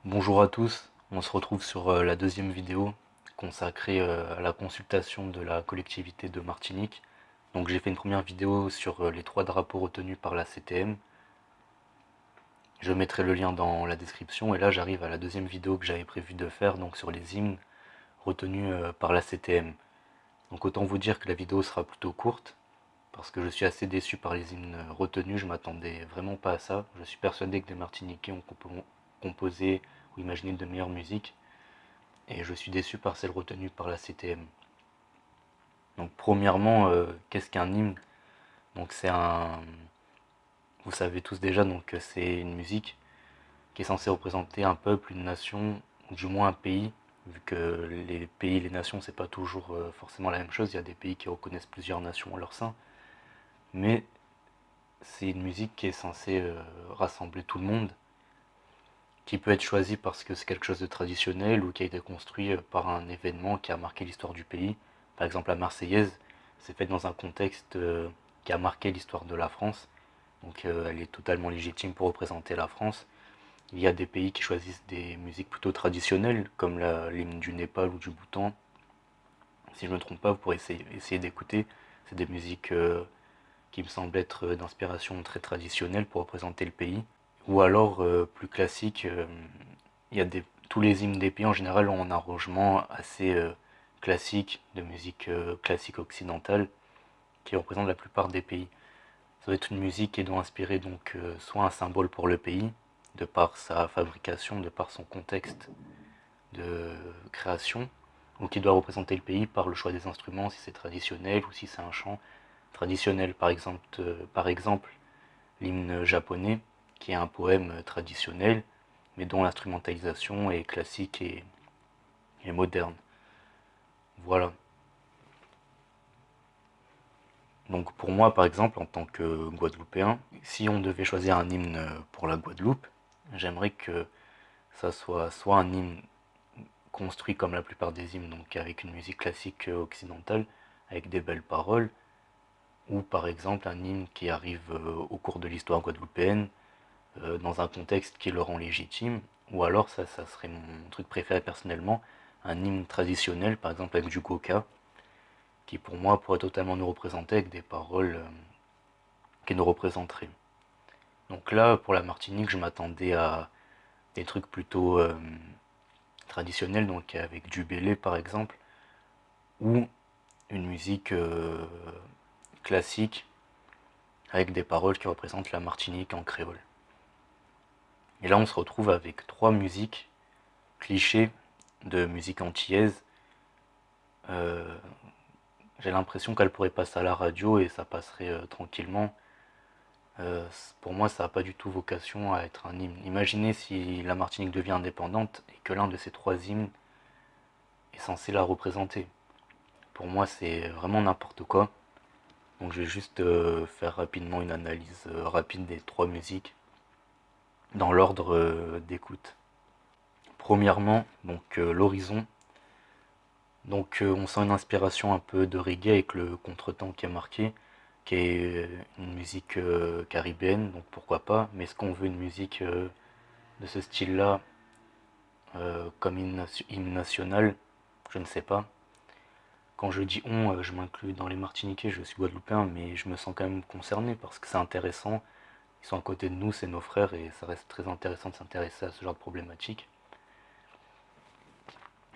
Bonjour à tous, on se retrouve sur la deuxième vidéo consacrée à la consultation de la collectivité de Martinique. Donc j'ai fait une première vidéo sur les trois drapeaux retenus par la CTM. Je mettrai le lien dans la description et là j'arrive à la deuxième vidéo que j'avais prévu de faire donc sur les hymnes retenus par la CTM. Donc autant vous dire que la vidéo sera plutôt courte parce que je suis assez déçu par les hymnes retenus, je m'attendais vraiment pas à ça. Je suis persuadé que les Martiniquais ont composé ou imaginé de meilleures musiques. Et je suis déçu par celle retenue par la CTM. Donc premièrement, qu'est-ce qu'un hymne? Donc c'est un... Vous savez tous déjà, donc c'est une musique qui est censée représenter un peuple, une nation, ou du moins un pays, vu que les pays, les nations, c'est pas toujours forcément la même chose. Il y a des pays qui reconnaissent plusieurs nations en leur sein, mais c'est une musique qui est censée rassembler tout le monde, qui peut être choisie parce que c'est quelque chose de traditionnel ou qui a été construit par un événement qui a marqué l'histoire du pays. Par exemple, la Marseillaise, c'est fait dans un contexte qui a marqué l'histoire de la France, donc elle est totalement légitime pour représenter la France. Il y a des pays qui choisissent des musiques plutôt traditionnelles, comme l'hymne du Népal ou du Bhoutan. Si je ne me trompe pas, vous pourrez essayer d'écouter. C'est des musiques qui me semblent être d'inspiration très traditionnelle pour représenter le pays. Ou alors, plus classique, il y a tous les hymnes des pays en général ont un arrangement assez classique, de musique classique occidentale, qui représente la plupart des pays. Ça va être une musique qui doit inspirer donc soit un symbole pour le pays, de par sa fabrication, de par son contexte de création, ou qui doit représenter le pays par le choix des instruments, si c'est traditionnel ou si c'est un chant traditionnel. Par exemple l'hymne japonais, qui est un poème traditionnel, mais dont l'instrumentalisation est classique et moderne. Voilà. Donc pour moi, par exemple, en tant que Guadeloupéen, si on devait choisir un hymne pour la Guadeloupe, j'aimerais que ça soit un hymne construit comme la plupart des hymnes, donc avec une musique classique occidentale, avec des belles paroles, ou par exemple un hymne qui arrive au cours de l'histoire guadeloupéenne, dans un contexte qui le rend légitime, ou alors ça serait mon truc préféré personnellement, un hymne traditionnel, par exemple avec du goka, qui pour moi pourrait totalement nous représenter avec des paroles qui nous représenteraient. Donc là, pour la Martinique, je m'attendais à des trucs plutôt traditionnels, donc avec du bélé par exemple, ou une musique classique avec des paroles qui représentent la Martinique en créole. Et là, on se retrouve avec trois musiques clichés de musique antillaise. Euh, j'ai l'impression qu'elle pourrait passer à la radio et ça passerait tranquillement. Pour moi, ça n'a pas du tout vocation à être un hymne. Imaginez si la Martinique devient indépendante et que l'un de ces trois hymnes est censé la représenter. Pour moi, c'est vraiment n'importe quoi. Donc je vais juste faire rapidement une analyse rapide des trois musiques dans l'ordre d'écoute. Premièrement, donc l'horizon. Donc on sent une inspiration un peu de reggae avec le contretemps qui est marqué, qui est une musique caribéenne, donc pourquoi pas. Mais est-ce qu'on veut une musique de ce style-là comme hymne national? Je ne sais pas. Quand je dis on, je m'inclus dans les Martiniquais, je suis guadeloupéen, mais je me sens quand même concerné parce que c'est intéressant. Ils sont à côté de nous, c'est nos frères, et ça reste très intéressant de s'intéresser à ce genre de problématiques.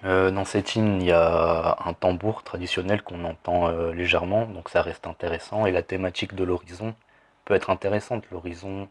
Dans cette hymne, il y a un tambour traditionnel qu'on entend légèrement, donc ça reste intéressant. Et la thématique de l'horizon peut être intéressante. L'horizon,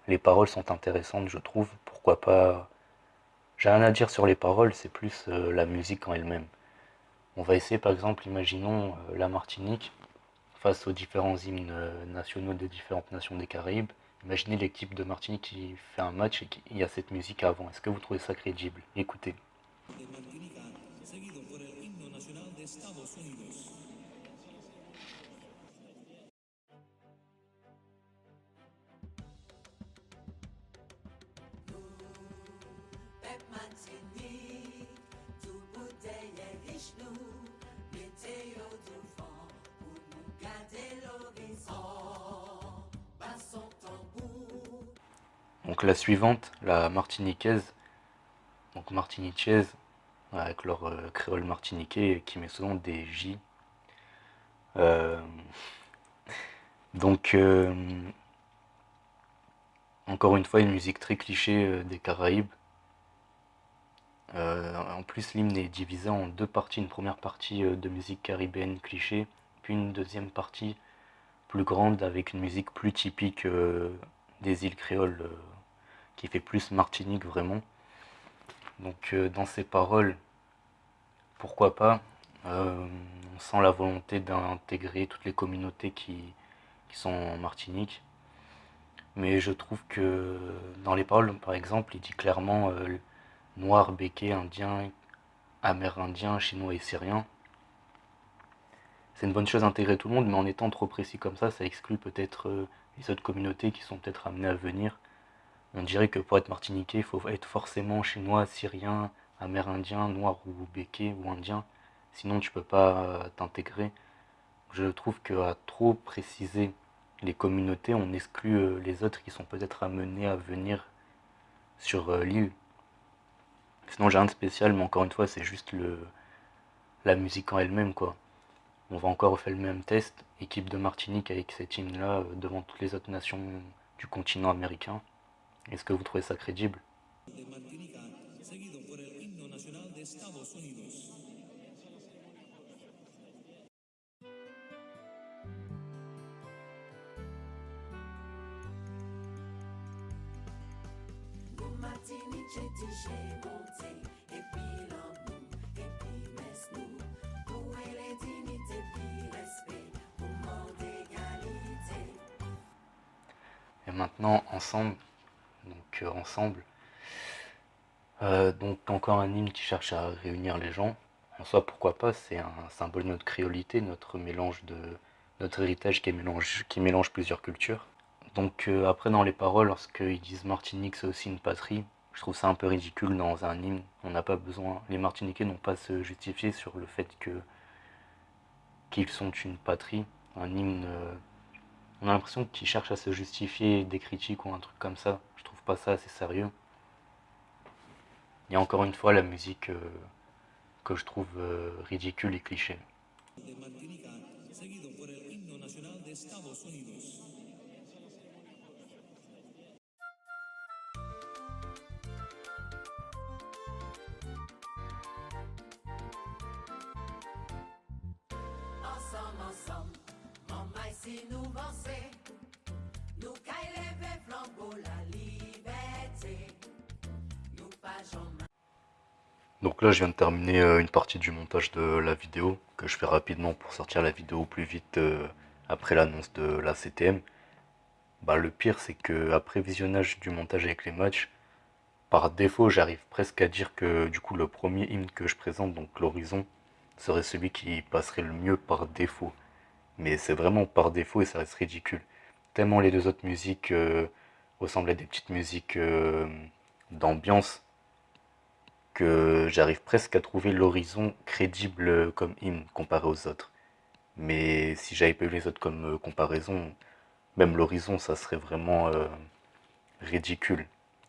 les paroles sont intéressantes, je trouve. Pourquoi pas? J'ai rien à dire sur les paroles, c'est plus la musique en elle-même. On va essayer, par exemple, imaginons la Martinique face aux différents hymnes nationaux des différentes nations des Caraïbes. Imaginez l'équipe de Martinique qui fait un match et qu'il y a cette musique avant. Est-ce que vous trouvez ça crédible? Écoutez. Pep Martini, tout bouteille est riche nous, mettez au devant pour nous garder l'horizon. Passons tambour. Donc la suivante, la martiniquaise, donc martiniquaises, avec leur créole martiniquais qui met souvent des J. Euh, donc, encore une fois, une musique très cliché des Caraïbes. En plus, l'hymne est divisé en deux parties. Une première partie de musique caribéenne cliché, puis une deuxième partie plus grande avec une musique plus typique des îles créoles, qui fait plus Martinique vraiment. Donc dans ces paroles, pourquoi pas, on sent la volonté d'intégrer toutes les communautés qui sont en Martinique. Mais je trouve que dans les paroles, par exemple, il dit clairement noir, béquet, indien, amérindien, chinois et syrien. C'est une bonne chose d'intégrer tout le monde, mais en étant trop précis comme ça exclut peut-être les autres communautés qui sont peut-être amenées à venir. On dirait que pour être martiniquais, il faut être forcément chinois, syrien, amérindien, noir ou béquet ou indien. Sinon, tu peux pas t'intégrer. Je trouve qu'à trop préciser les communautés, on exclut les autres qui sont peut-être amenés à venir sur l'île. Sinon, j'ai rien de spécial, mais encore une fois, c'est juste la musique en elle-même, quoi. On va encore refaire le même test, équipe de Martinique avec cette hymne-là devant toutes les autres nations du continent américain. Est-ce que vous trouvez ça crédible? Nou Martinique j'ai monté, et puis l'amour, et puis mes nous. Pour les dignité, puis respect, moment d'égalité. Et maintenant, ensemble, ensemble, donc encore un hymne qui cherche à réunir les gens. En soi, pourquoi pas, c'est un symbole de notre créolité, notre héritage qui mélange plusieurs cultures. Donc après dans les paroles, lorsqu'ils disent Martinique c'est aussi une patrie, je trouve ça un peu ridicule dans un hymne. On n'a pas besoin, les Martiniquais n'ont pas à se justifier sur le fait que qu'ils sont une patrie. Un hymne, on a l'impression qu'ils cherchent à se justifier des critiques ou un truc comme ça. Je trouve pas ça assez sérieux. Et encore une fois, la musique que je trouve ridicule et cliché. Ensemble, maman si nous avancer, nous caille lever flambeau la liberté, nous pas jamais. Donc là, je viens de terminer une partie du montage de la vidéo, que je fais rapidement pour sortir la vidéo plus vite après l'annonce de la CTM. Bah, le pire, c'est que après visionnage du montage avec les matchs, par défaut, j'arrive presque à dire que du coup, le premier hymne que je présente, donc l'Horizon, serait celui qui passerait le mieux par défaut. Mais c'est vraiment par défaut et ça reste ridicule. Tellement les deux autres musiques ressemblaient à des petites musiques d'ambiance que j'arrive presque à trouver l'Horizon crédible comme hymne comparé aux autres. Mais si j'avais pas eu les autres comme comparaison, même l'Horizon, ça serait vraiment ridicule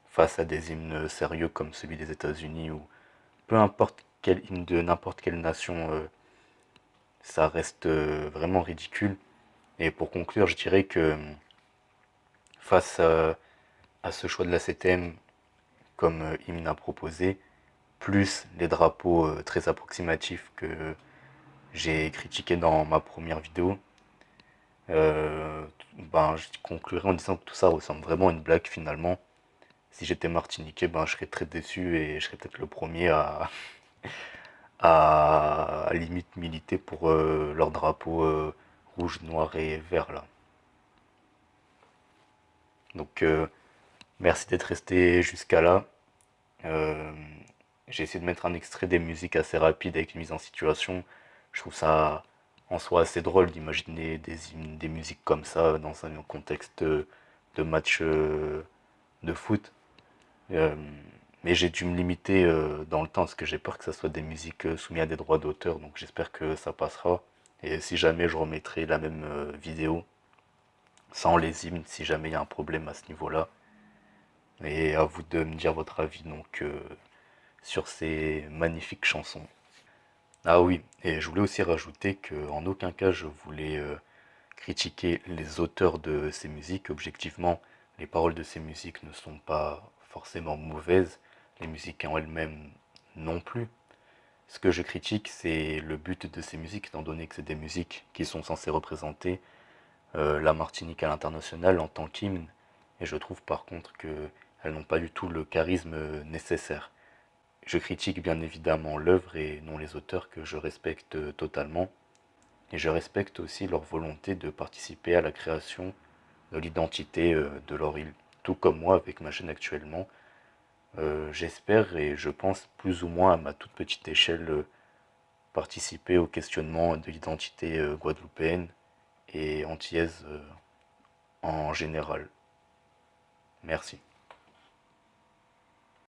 face à des hymnes sérieux comme celui des États-Unis ou peu importe quel hymne de n'importe quelle nation, ça reste vraiment ridicule. Et pour conclure, je dirais que face à ce choix de la CTM comme hymne à proposer, plus les drapeaux très approximatifs que j'ai critiqués dans ma première vidéo, euh, ben, je conclurai en disant que tout ça ressemble vraiment à une blague finalement. Si j'étais martiniquais, ben, je serais très déçu et je serais peut-être le premier à limite militer pour leur drapeau rouge, noir et vert là. Donc merci d'être resté jusqu'à là. Euh, j'ai essayé de mettre un extrait des musiques assez rapide avec une mise en situation. Je trouve ça en soi assez drôle d'imaginer des musiques comme ça dans un contexte de match de foot. Euh, mais j'ai dû me limiter dans le temps parce que j'ai peur que ça soit des musiques soumises à des droits d'auteur, donc j'espère que ça passera. Et si jamais je remettrai la même vidéo sans les hymnes, si jamais il y a un problème à ce niveau-là. Et à vous de me dire votre avis donc sur ces magnifiques chansons. Ah oui, et je voulais aussi rajouter qu'en aucun cas je voulais critiquer les auteurs de ces musiques. Objectivement, les paroles de ces musiques ne sont pas forcément mauvaises, les musiques en elles-mêmes non plus. Ce que je critique, c'est le but de ces musiques, étant donné que c'est des musiques qui sont censées représenter la Martinique à l'international en tant qu'hymne, et je trouve par contre qu'elles n'ont pas du tout le charisme nécessaire. Je critique bien évidemment l'œuvre et non les auteurs que je respecte totalement, et je respecte aussi leur volonté de participer à la création de l'identité de leur île. Tout comme moi avec ma chaîne actuellement, j'espère et je pense plus ou moins à ma toute petite échelle participer au questionnement de l'identité guadeloupéenne et antillaise en général. Merci.